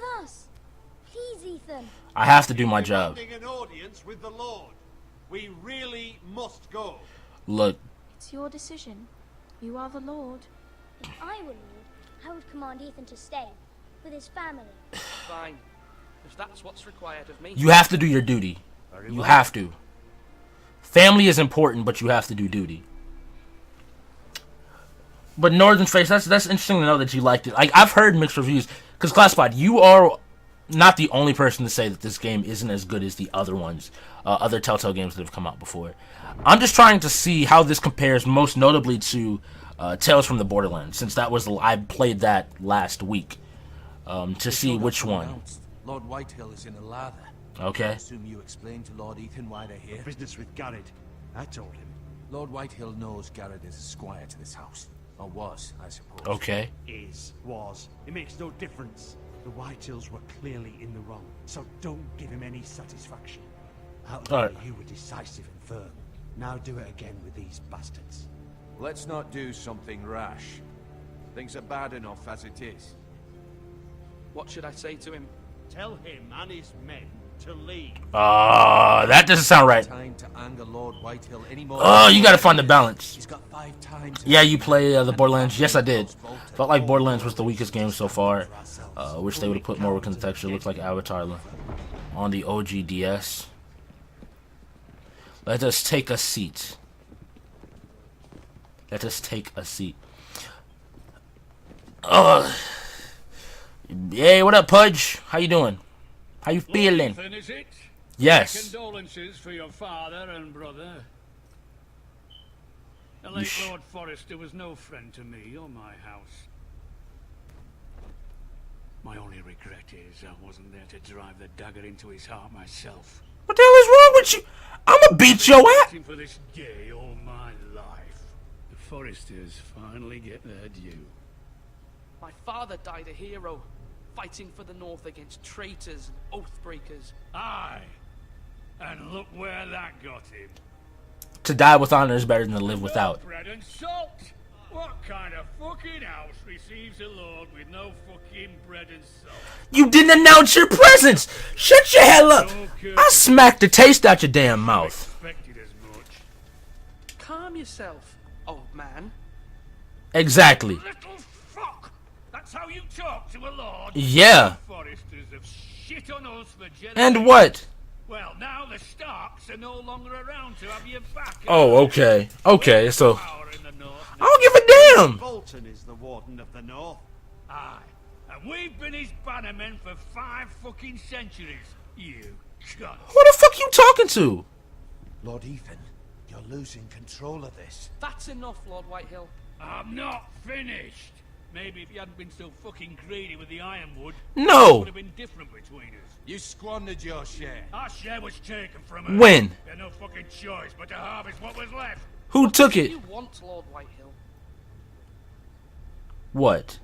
with us. Please, Ethan. I have to do my job. An audience with the Lord. We really must go. Look. It's your decision. You are the Lord. If I were Lord, I would command Ethan to stay with his family. Fine. If that's what's required of me. You have to do your duty. You have to. Family is important, but you have to do duty. But Northern Face, that's interesting to know that you liked it. Like, I've heard mixed reviews. Because Classified, you are not the only person to say that this game isn't as good as the other ones, other Telltale games that have come out before. I'm just trying to see how this compares most notably to Tales from the Borderlands, since that was I played that last week, to see which one. Lord Whitehill is in a lather. Okay. I assume you explained to Lord Ethan why they're here. Business with Garrett. I told him. Lord Whitehill knows Garrett is a squire to this house. Or was, I suppose. Okay. Was. It makes no difference. The Whitehills were clearly in the wrong, so don't give him any satisfaction. Out there, you were decisive and firm. Now do it again with these bastards. Let's not do something rash. Things are bad enough as it is. What should I say to him? Tell him and his men to leave. That doesn't sound right. Time to anger Lord Whitehill anymore. Oh, you gotta find the balance. He's got 5 times. Yeah, you play the Borderlands. Yes, I did. Felt like Borderlands was the weakest game so far. Wish they would have put more work into the texture. Looks like Avatar on the OG DS. Let us take a seat. Let us take a seat. Hey, what up, Pudge? How you doing? How you feeling? Ethan, is it? Yes. Condolences for your father and brother. The late Lord Forrester was no friend to me or my house. My only regret is I wasn't there to drive the dagger into his heart myself. What the hell is wrong with you? I'ma beat your ass. For this day all my life. The Forresters finally get their due. My father died a hero, fighting for the North against traitors and oathbreakers. Aye. And look where that got him. To die with honor is better than to live without. Bread and salt. What kind of fucking house receives a lord with no fucking bread and salt? You didn't announce your presence! Shut your hell up! I smacked the taste out your damn mouth. Expected as much. Calm yourself, old man. Exactly. Little fuck! That's how you talk to a lord? Yeah. The Forresters have shit on us for generations. And what? Well, now the Starks are no longer around to have your back. Oh, okay. Okay, so Power in the North I don't give a damn. Bolton is the Warden of the North. Aye. And we've been his bannermen for 5 fucking centuries. You cunt. Who the fuck you talking to? Lord Ethan, you're losing control of this. That's enough, Lord Whitehill. I'm not finished. Maybe if you hadn't been so fucking greedy with the ironwood, No. it would have been different between us. You squandered your share. Our share was taken from us. When? We had no fucking choice but to harvest what was left. Who took What it? do you want, Lord Whitehill? What?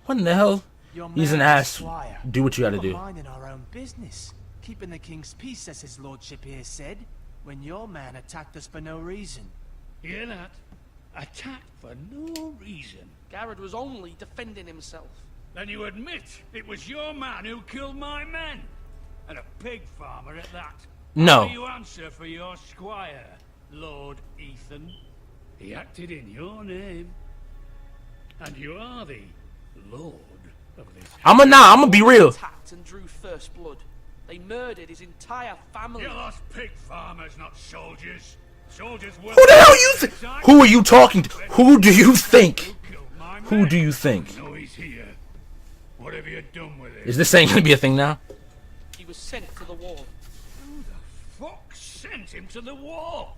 What in the hell? He's an ass. Do what you gotta do. Minding our own business, keeping the king's peace, as his lordship here said, when your man attacked us for no reason. Hear that? Attacked for no reason. Garrett was only defending himself. Then you admit it was your man who killed my men, and a pig farmer at that. No. How do you answer for your squire, Lord Ethan? He acted in your name, and you are the Lord of this. I'm gonna be real. Attacked and drew first blood. They murdered his entire family. You lost pig farmers, not soldiers. Soldiers were. Who the hell you think? Who are you talking to? Who do you think? Who do you think? No, he's here. What have you done with it? Is this thing gonna be a thing now? He was sent to the wall. Who the fuck sent him to the wall?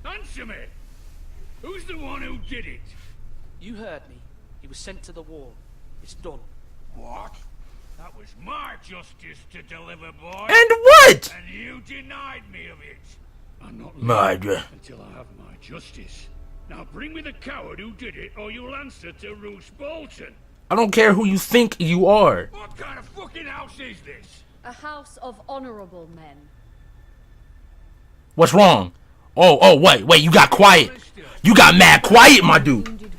Answer me! Who's the one who did it? You heard me. He was sent to the wall. It's done. What? That was my justice to deliver, boy. And what? And you denied me of it. I'm not My leaving until I have my justice. Now bring me the coward who did it, or you'll answer to Roose Bolton. I don't care who you think you are. What kind of fucking house is this? A house of honorable men. What's wrong? Oh, wait, you got quiet. You got mad quiet, my dude. Wounded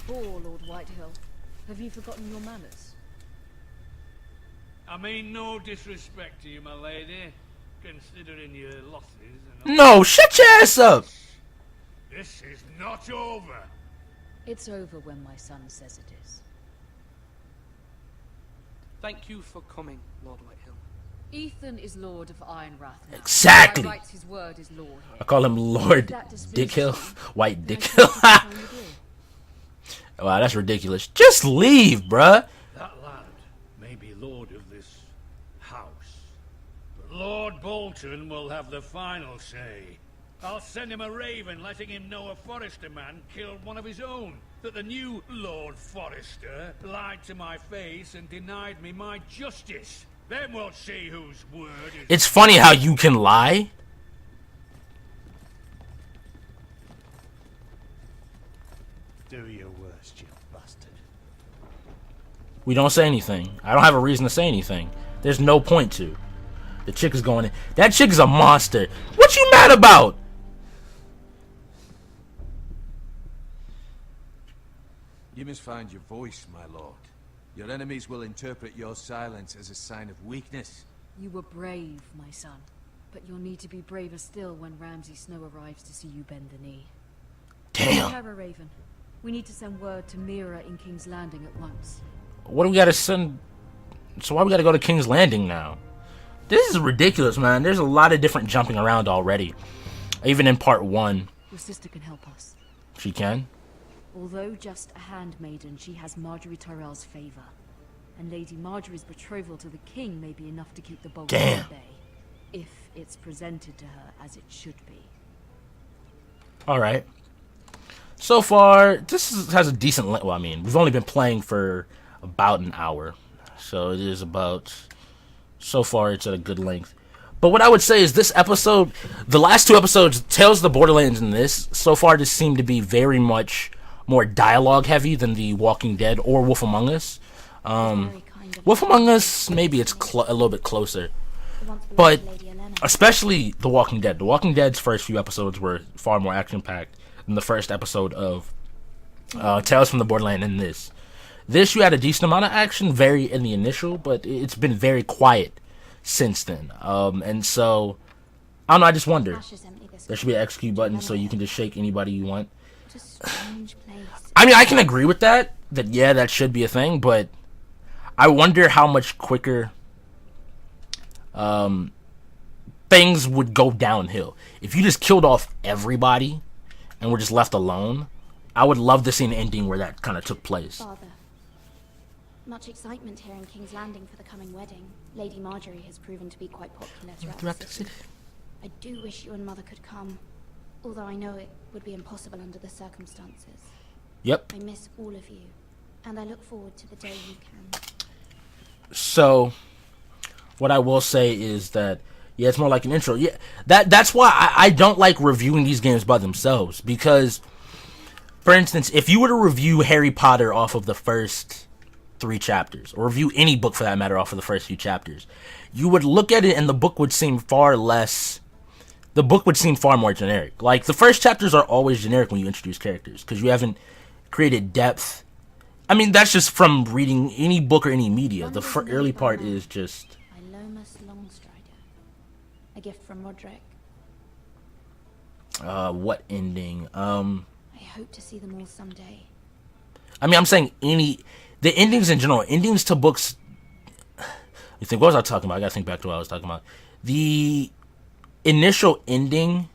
you forgotten your manners? I mean no disrespect to you, my lady, considering your losses and all. No, shut your ass up. This is not over. It's over when my son says it is. Thank you for coming, Lord Whitehill. Ethan is Lord of Ironrath now. Exactly. By rights, his word is law here. I call him Lord That displeases Dickhill. you, White then I Dickhill. can't keep it on Wow, that's ridiculous. Just leave, bruh. That lad may be lord of this house, but Lord Bolton will have the final say. I'll send him a raven letting him know a Forrester man killed one of his own. That the new Lord Forrester lied to my face and denied me my justice. Then we'll see whose word is... It's funny how you can lie. Do your worst, you bastard. We don't say anything. I don't have a reason to say anything. There's no point to. The chick is going in. That chick is a monster. What you mad about? You must find your voice, my lord. Your enemies will interpret your silence as a sign of weakness. You were brave, my son. But you'll need to be braver still when Ramsay Snow arrives to see you bend the knee. Damn. Terror Raven, we need to send word to Mira in King's Landing at once. What do we gotta send? So why we gotta go to King's Landing now? This is ridiculous, man. There's a lot of different jumping around already. Even in part 1. Your sister can help us. She can? Although just a handmaiden, she has Marjorie Tyrell's favor. And Lady Marjorie's betrothal to the king may be enough to keep the Boltons at bay. If it's presented to her as it should be. Alright. So far, has a decent length. Well, I mean, we've only been playing for about an hour. So it is about... So far, it's at a good length. But what I would say is this episode... The last 2 episodes, Tales of the Borderlands and this, so far just seem to be very much more dialogue heavy than The Walking Dead or Wolf Among Us. Wolf Among Us, maybe it's a little bit closer. But especially The Walking Dead. The Walking Dead's first few episodes were far more action-packed than the first episode of Tales from the Borderland and this. This, you had a decent amount of action very in the initial, but it's been very quiet since then. And so, I don't know, I just wonder. There should be an execute button so you can just shake anybody you want. I mean, I can agree with that. Yeah, that should be a thing, but I wonder how much quicker things would go downhill. If you just killed off everybody and were just left alone, I would love to see an ending where that kind of took place. Father, much excitement here in King's Landing for the coming wedding. Lady Marjorie has proven to be quite popular throughout the city. I do wish you and Mother could come, although I know it would be impossible under the circumstances. Yep. I miss all of you, and I look forward to the day you can. So, what I will say is that, yeah, it's more like an intro. Yeah, that's why I don't like reviewing these games by themselves, because, for instance, if you were to review Harry Potter off of the first 3 chapters, or review any book for that matter off of the first few chapters, you would look at it and the book would seem far more generic. Like, the first chapters are always generic when you introduce characters, because you haven't created depth. I mean, that's just from reading any book or any media. The early part is just... A gift from Roderick. What ending? I hope to see them all someday. I mean, I'm saying the endings in general, endings to books. You think, what was I talking about? I gotta think back to what I was talking about. The initial ending.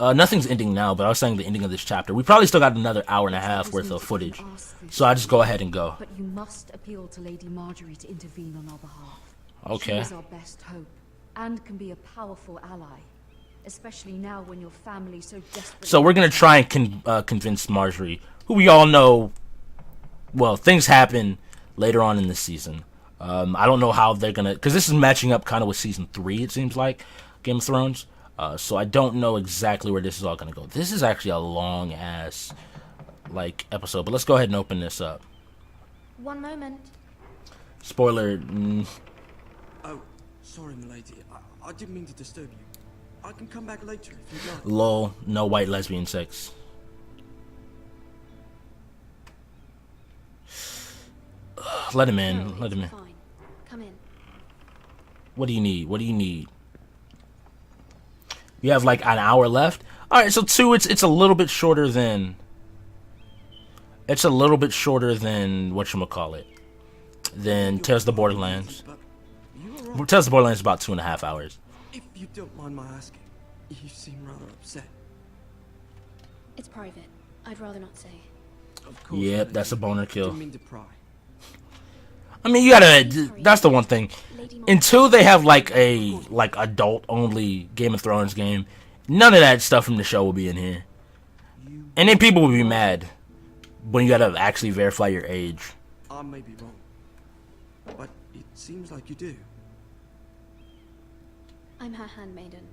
Nothing's ending now, but I was saying the ending of this chapter. We probably still got another hour and a half worth of footage, so I just go ahead and go. But you must appeal to Lady Marjorie to intervene on our behalf. Okay. She is our best hope, and can be a powerful ally, especially now when your family so desperately... So we're gonna try and convince Marjorie, who we all know. Well, things happen later on in this season. I don't know how they're gonna, because this is matching up kind of with season 3. It seems like Game of Thrones. So I don't know exactly where this is all gonna go. This is actually a long ass episode, but let's go ahead and open this up. One moment. Spoiler. Oh, sorry, milady. I didn't mean to disturb you. I can come back later if you'd like. Lol, no white lesbian sex. Let him in. Let him in. Fine. Come in. What do you need? What do you need? You have like an hour left. All right, so 2. It's a little bit shorter than. It's a little bit shorter than whatchamacallit. Than Tales of the Borderlands. Tales of the Borderlands is about 2.5 hours. If you don't mind my asking, you seem rather upset. It's private. I'd rather not say. Of course. Yep, that's a boner kill. Didn't mean to pry. I mean, you gotta. That's the one thing. Until they have like a adult only Game of Thrones game, none of that stuff from the show will be in here. And then people will be mad when you gotta actually verify your age. I may be wrong, but it seems like you do. I'm her handmaiden.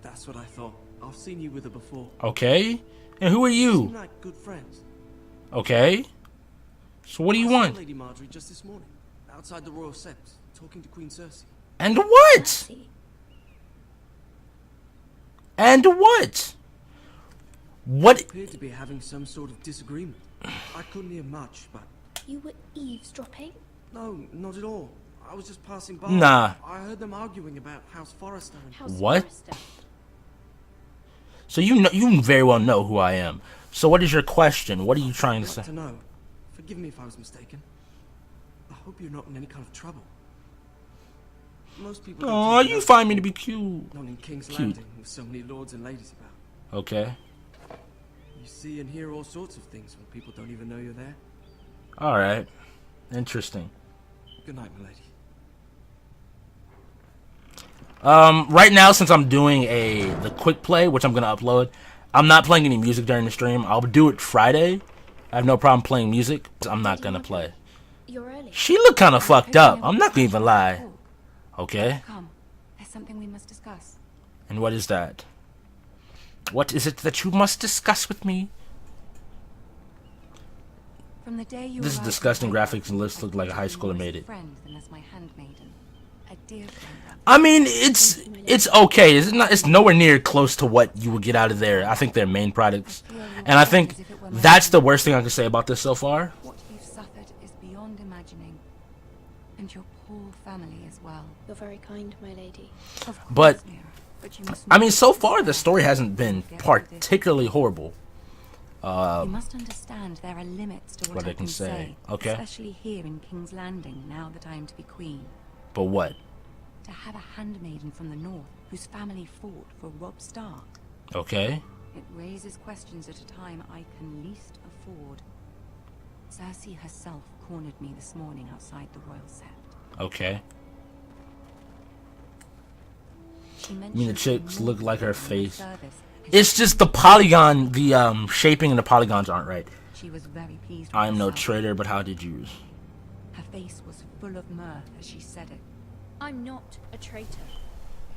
That's what I thought. I've seen you with her before. Okay. And who are You you? seem like good friends. Okay. So what do you I saw want? Lady Marjorie just this morning, outside the royal sept, talking to Queen Cersei. And what? See? And what? What? Appeared to be having some sort of disagreement. I couldn't hear much, but You were eavesdropping? no, not at all. I was just passing by. Nah. I heard them arguing about House Forrester and House What? Forrester. So you know, you very well know who I am. So what is your question? What are you trying to I'd say? like to know. Forgive me if I was mistaken. I hope you're not in any kind of trouble. Most people. Oh, you find me to be cute. Not in King's Cute. Landing with so many lords and ladies about. Okay. You see and hear all sorts of things when people don't even know you're there. All right. Interesting. Good night, my lady. Right now, since I'm doing the quick play, which I'm gonna upload, I'm not playing any music during the stream. I'll do it Friday. I have no problem playing music. But I'm not gonna play. You're early. She looked kind of fucked up. I'm not gonna even lie. Okay. Come, there's something we must discuss. And what is that? What is it that you must discuss with me? From the day you This is arrived disgusting in my graphics and looks look like a high schooler made it. friend than as my handmaiden. A dear friend. I mean, it's okay. It's nowhere near close to what you would get out of their. I think their main products, and I think that's the worst thing I can say about this so far. What you've suffered is beyond imagining, and your poor family as well. You're very kind, my lady. Of course, But Mira, but you must I mean, not so forget far the that story you hasn't been forget what they did. particularly horrible. You must understand there are limits to what What I I can can say. say, Okay. especially here in King's Landing. Now that I am to be queen, But what? to have a handmaiden from the north whose family fought for Robb Stark. Okay. It raises questions at a time I can least afford. Cersei herself cornered me this morning outside the royal sept. Okay. She I mean, the mentioned chicks more look like her than face. service. It's just the polygon, the shaping and the polygons aren't right. She was very pleased with I am no herself. traitor, but how did you? Her face was full of mirth as she said it. I'm not a traitor.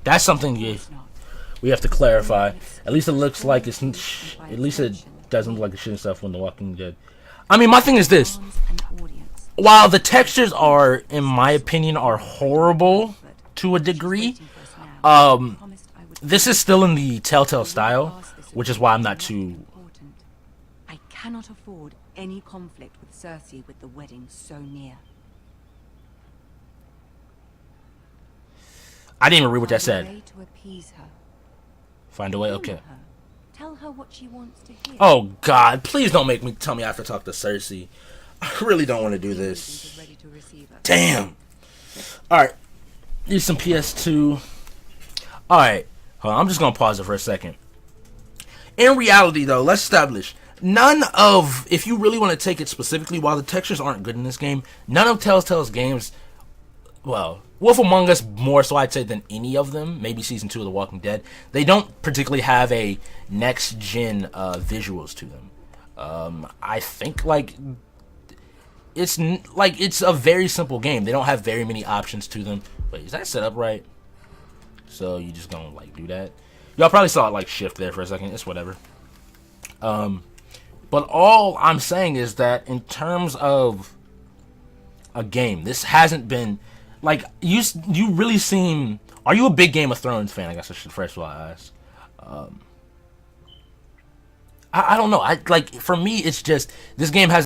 That's something It's not. we have to clarify. At least it looks like it's. At least it doesn't look like it's shitting stuff when The Walking Dead. I mean, my thing is this. Fans and audience. While the textures are, in my opinion, are horrible to a degree, this is still in the Telltale style, which is why I'm not too. Important. I cannot afford any conflict with Cersei with the wedding so near. I didn't even read what that Find a said. way to appease her. Find a way. Humor Okay. her. Tell her what she wants to hear. Oh God! Please don't make me tell me I have to talk to Cersei. I really don't want to do England this. is ready to receive her. Damn. All right. Need some PS2. All right. Hold on. I'm just gonna pause it for a second. In reality, though, let's establish none of. If you really want to take it specifically, while the textures aren't good in this game, none of Telltale's games. Well, Wolf Among Us more so I'd say than any of them. Maybe Season 2 of The Walking Dead. They don't particularly have a next-gen visuals to them. I think it's a very simple game. They don't have very many options to them. Wait, is that set up right? So you just gonna do that? Y'all probably saw it shift there for a second. It's whatever. But all I'm saying is that in terms of a game, this hasn't been you really seem. Are you a big Game of Thrones fan? I guess I should first of all ask. I don't know. For me, it's just this game has